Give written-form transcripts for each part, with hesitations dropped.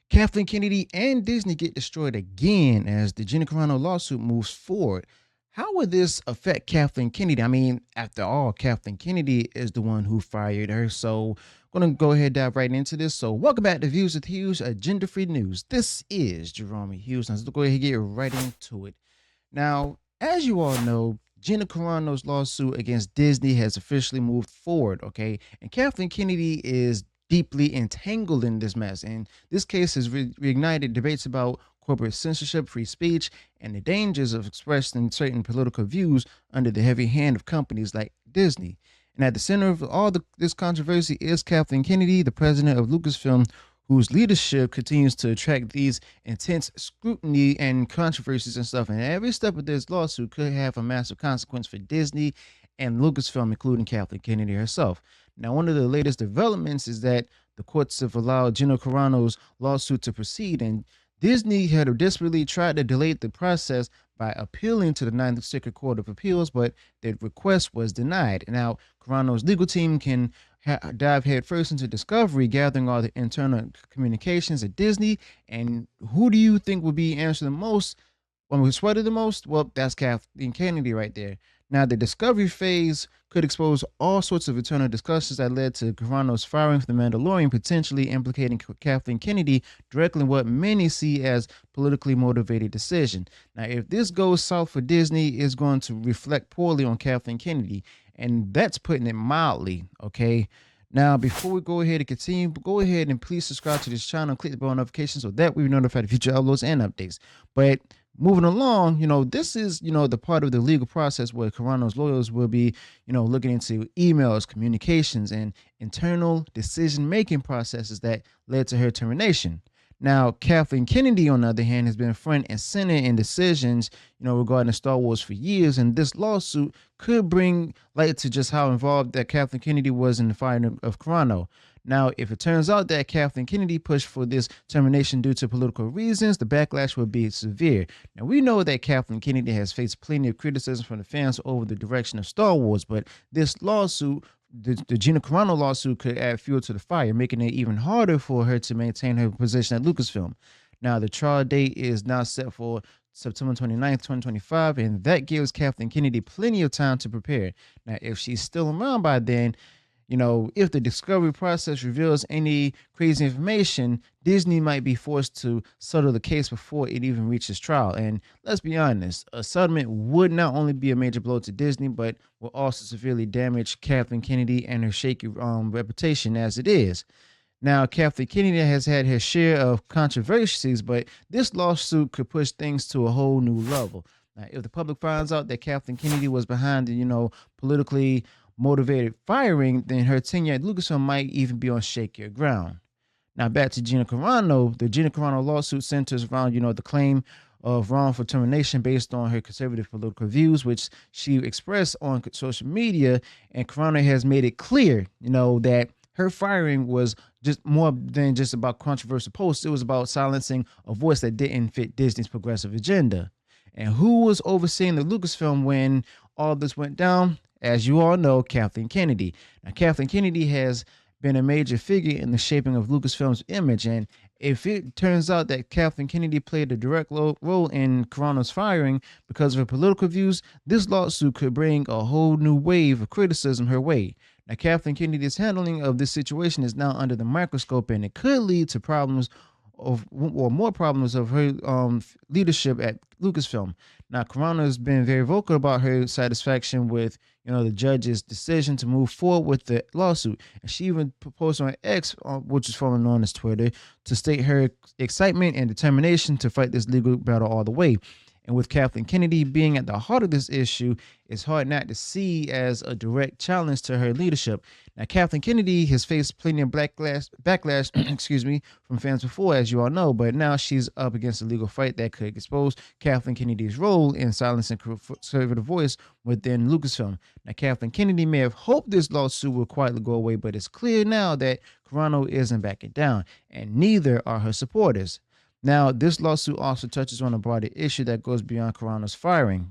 Kathleen Kennedy and Disney get destroyed again as the Gina Carano lawsuit moves forward. How would this affect Kathleen Kennedy? I mean, after all, Kathleen Kennedy is the one who fired her. So I'm going to go ahead and dive right into this. So welcome back to Views with Hughes, agenda-free news. This is Jerome Hughes. Now let's go ahead and get right into it. Now, as you all know, Gina Carano's lawsuit against Disney has officially moved forward, okay? And Kathleen Kennedy is deeply entangled in this mess. And this case has reignited debates about corporate censorship, free speech, and the dangers of expressing certain political views under the heavy hand of companies like Disney. And at the center of this controversy is Kathleen Kennedy, the president of Lucasfilm, whose leadership continues to attract these intense scrutiny and controversies and stuff. And every step of this lawsuit could have a massive consequence for Disney and Lucasfilm, including Kathleen Kennedy herself. Now, one of the latest developments is that the courts have allowed Gina Carano's lawsuit to proceed, and Disney had desperately tried to delay the process by appealing to the Ninth Circuit Court of Appeals, but their request was denied. Now, Carano's legal team can dive headfirst into discovery, gathering all the internal communications at Disney. And who do you think will be answering the most? When we sweated the most? Well, that's Kathleen Kennedy right there. Now, the discovery phase could expose all sorts of internal discussions that led to Carano's firing for the Mandalorian, potentially implicating Kathleen Kennedy directly in what many see as politically motivated decision. Now, if this goes south for Disney, it's going to reflect poorly on Kathleen Kennedy, and that's putting it mildly, okay? Now, before we go ahead and continue, go ahead and please subscribe to this channel and click the bell notification so that we're notified of future uploads and updates. But moving along, this is, the part of the legal process where Carano's lawyers will be, looking into emails, communications, and internal decision-making processes that led to her termination. Now, Kathleen Kennedy, on the other hand, has been front and center in decisions, regarding Star Wars for years, and this lawsuit could bring light to just how involved that Kathleen Kennedy was in the firing of Carano. Now, if it turns out that Kathleen Kennedy pushed for this termination due to political reasons, the backlash will be severe. Now, we know that Kathleen Kennedy has faced plenty of criticism from the fans over the direction of Star Wars, but this lawsuit, the Gina Carano lawsuit, could add fuel to the fire, making it even harder for her to maintain her position at Lucasfilm. Now, the trial date is now set for September 29th, 2025, and that gives Kathleen Kennedy plenty of time to prepare. Now, if she's still around by then, if the discovery process reveals any crazy information, Disney might be forced to settle the case before it even reaches trial. And let's be honest, a settlement would not only be a major blow to Disney, but will also severely damage Kathleen Kennedy and her shaky reputation as it is. Now, Kathleen Kennedy has had her share of controversies, but this lawsuit could push things to a whole new level. Now, if the public finds out that Kathleen Kennedy was behind the, politically motivated firing, then her tenure at Lucasfilm might even be on shakier ground. Now, back to Gina Carano. The Gina Carano lawsuit centers around, the claim of wrongful termination based on her conservative political views, which she expressed on social media. And Carano has made it clear, that her firing was just more than just about controversial posts. It was about silencing a voice that didn't fit Disney's progressive agenda. And who was overseeing the Lucasfilm when all this went down? As you all know, Kathleen Kennedy. Now, Kathleen Kennedy has been a major figure in the shaping of Lucasfilm's image. And if it turns out that Kathleen Kennedy played a direct role in Carano's firing because of her political views, this lawsuit could bring a whole new wave of criticism her way. Now, Kathleen Kennedy's handling of this situation is now under the microscope, and it could lead to problems or more problems of her leadership at Lucasfilm. Now, Carano has been very vocal about her satisfaction with, the judge's decision to move forward with the lawsuit. And she even proposed on X, which is formerly known as Twitter, to state her excitement and determination to fight this legal battle all the way. And with Kathleen Kennedy being at the heart of this issue, it's hard not to see as a direct challenge to her leadership. Now, Kathleen Kennedy has faced plenty of backlash, from fans before, as you all know, but now she's up against a legal fight that could expose Kathleen Kennedy's role in silencing conservative voice within Lucasfilm. Now, Kathleen Kennedy may have hoped this lawsuit will quietly go away, but it's clear now that Carano isn't backing down, and neither are her supporters. Now, this lawsuit also touches on a broader issue that goes beyond Carano's firing,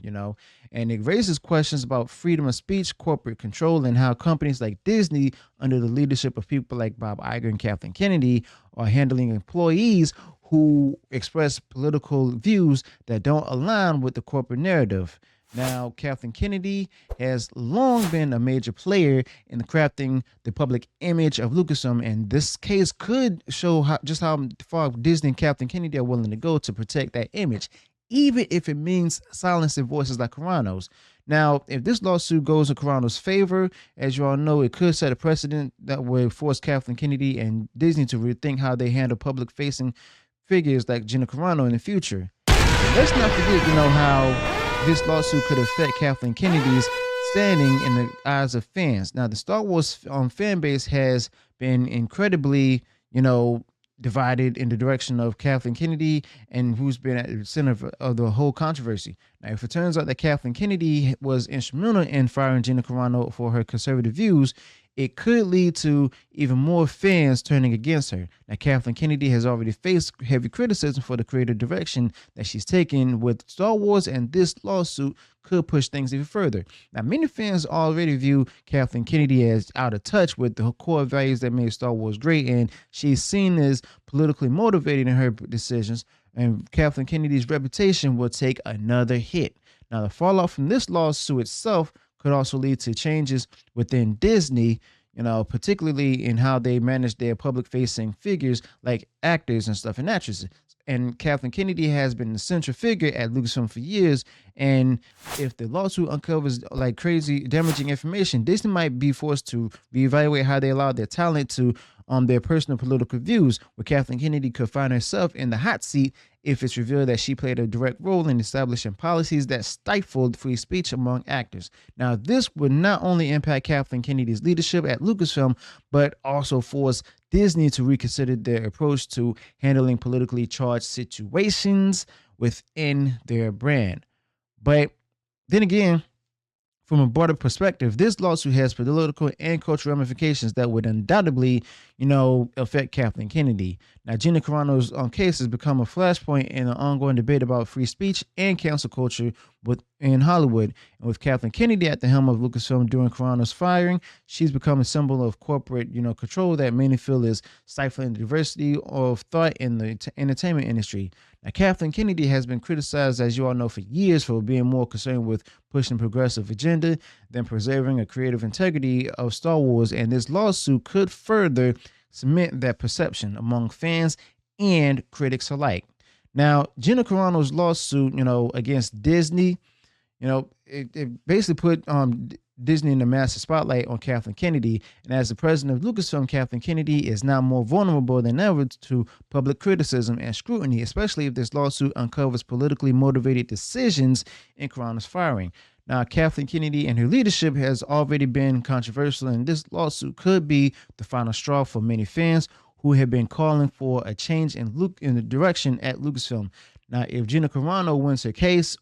and it raises questions about freedom of speech, corporate control, and how companies like Disney, under the leadership of people like Bob Iger and Kathleen Kennedy, are handling employees who express political views that don't align with the corporate narrative. Now, Kathleen Kennedy has long been a major player in crafting the public image of Lucasfilm, and this case could show just how far Disney and Kathleen Kennedy are willing to go to protect that image, even if it means silencing voices like Carano's. Now, if this lawsuit goes in Carano's favor, as you all know, it could set a precedent that would force Kathleen Kennedy and Disney to rethink how they handle public-facing figures like Gina Carano in the future. Let's not forget, how this lawsuit could affect Kathleen Kennedy's standing in the eyes of fans. Now, the Star Wars fan base has been incredibly, divided in the direction of Kathleen Kennedy and who's been at the center of the whole controversy. Now, if it turns out that Kathleen Kennedy was instrumental in firing Gina Carano for her conservative views, it could lead to even more fans turning against her. Now, Kathleen Kennedy has already faced heavy criticism for the creative direction that she's taken with Star Wars, and this lawsuit could push things even further. Now, many fans already view Kathleen Kennedy as out of touch with the core values that made Star Wars great, and she's seen as politically motivated in her decisions, and Kathleen Kennedy's reputation will take another hit. Now, the fallout from this lawsuit itself could also lead to changes within Disney, particularly in how they manage their public-facing figures like actors and stuff and actresses. And Kathleen Kennedy has been the central figure at Lucasfilm for years. And if the lawsuit uncovers like crazy damaging information, Disney might be forced to reevaluate how they allow their talent to their personal political views, where Kathleen Kennedy could find herself in the hot seat if it's revealed that she played a direct role in establishing policies that stifled free speech among actors. Now, this would not only impact Kathleen Kennedy's leadership at Lucasfilm, but also force Disney to reconsider their approach to handling politically charged situations within their brand. But then again, from a broader perspective, this lawsuit has political and cultural ramifications that would undoubtedly, affect Kathleen Kennedy. Now, Gina Carano's case has become a flashpoint in an ongoing debate about free speech and cancel culture in Hollywood. And with Kathleen Kennedy at the helm of Lucasfilm during Carano's firing, she's become a symbol of corporate, control that many feel is stifling the diversity of thought in the entertainment industry. Now, Kathleen Kennedy has been criticized, as you all know, for years for being more concerned with pushing progressive agenda than preserving a creative integrity of Star Wars, and this lawsuit could further cement that perception among fans and critics alike. Now, Gina Carano's lawsuit, against Disney, it basically put Disney in the massive spotlight on Kathleen Kennedy. And as the president of Lucasfilm, Kathleen Kennedy is now more vulnerable than ever to public criticism and scrutiny, especially if this lawsuit uncovers politically motivated decisions in Carano's firing. Now, Kathleen Kennedy and her leadership has already been controversial, and this lawsuit could be the final straw for many fans who have been calling for a change in the direction at Lucasfilm. Now, if Gina Carano wins her case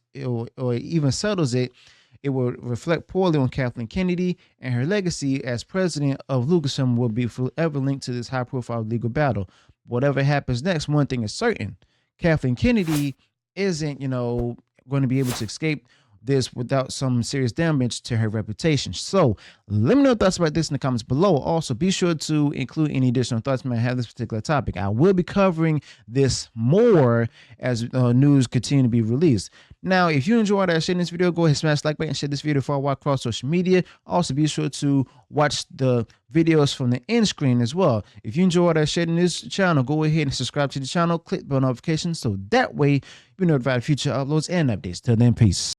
or even settles it, it will reflect poorly on Kathleen Kennedy, and her legacy as president of Lucasfilm will be forever linked to this high-profile legal battle. Whatever happens next, one thing is certain: Kathleen Kennedy isn't, going to be able to escape this without some serious damage to her reputation. So let me know your thoughts about this in the comments below. Also, be sure to include any additional thoughts you might have this particular topic. I will be covering this more as news continue to be released. Now, if you enjoyed our sharing this video, go ahead and smash the like button and share this video far wide across social media. Also, be sure to watch the videos from the end screen as well. If you enjoyed our sharing this channel, go ahead and subscribe to the channel, click the bell notifications so that way you'll be notified of future uploads and updates. Till then, peace.